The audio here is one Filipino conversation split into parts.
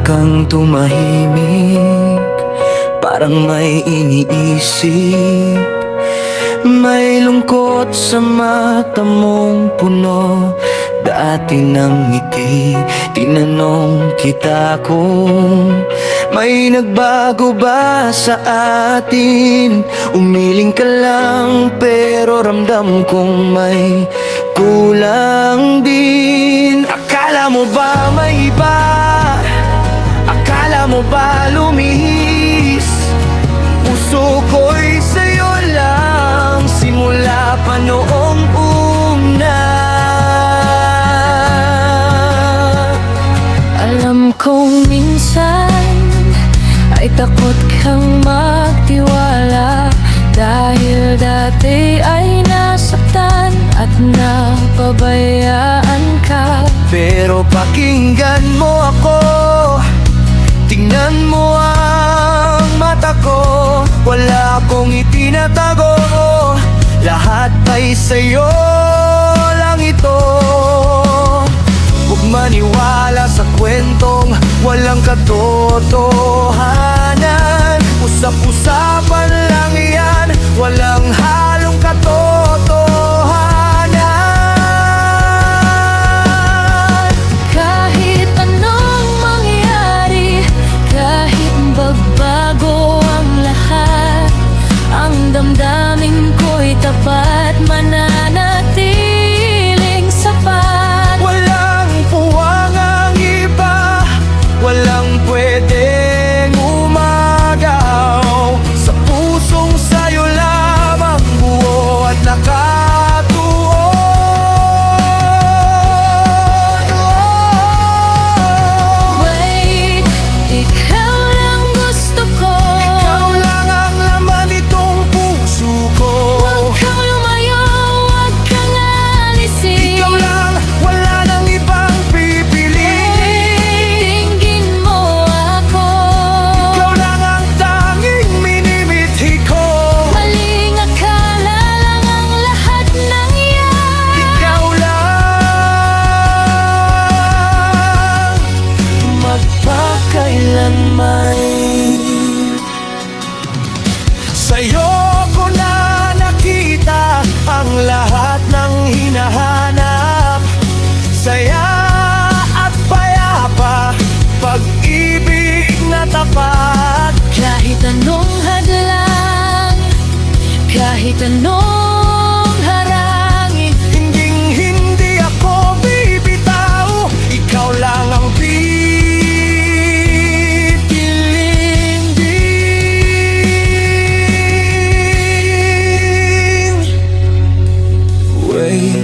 kang tumahimik, parang may iniisip. May lungkot sa mata mong puno dati ng ngiti. Tinanong kita kung may nagbago ba sa atin. Umiling ka lang pero ramdam kong may kulang din. Akala mo ba may iba? Akala mo ba lumihis? Puso ko'y sa'yo lang simula pa noong una. Alam kong minsan ay takot kang magtiwala, dahil dati ay nasaktan at napabayaan ka. Pero pakinggan mo ako, tingnan mo ang mata ko. Wala akong itinatago, lahat ay sa'yo lang ito. Huwag maniwala sa kwentong walang katotohanan. Usap-usapan lang yan, walang halong katotohanan. Kahit anong mangyari, kahit magbago ang lahat, ang damdamin ko'y tapat, mananatiling sapat. Walang puwang ang iba, walang pwedeng umagaw sa pusong sa'yo lamang buo at nakatuon. Wait, ikaw lang gusto ko. Ikaw lang ang laman nitong puso ko. Huwag kang lumayo, huwag kang alisin. Ikaw lang, wala nang ibang pipiliin. Tingin mo ako. Ikaw lang ang tanging minimithi ko. Maling akala lang ang lahat ng yan. Ikaw lang, magpakailanman. Sa'yo ko na nakita ang lahat ng hinahanap. Saya at payapa, pag-ibig na tapat. Kahit anong hadlang, kahit anong harangin, Hindi ako bibitaw, ikaw lang ang pipiliin din. Wait,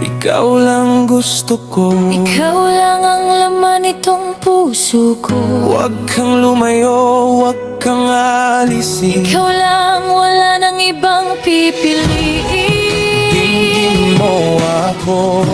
ikaw lang gusto ko. ikaw lang ang laman nitong puso ko. Huwag kang lumayo, huwag kang alisin. Ikaw lang, wala nang ibang pipiliin. Tingin mo ako.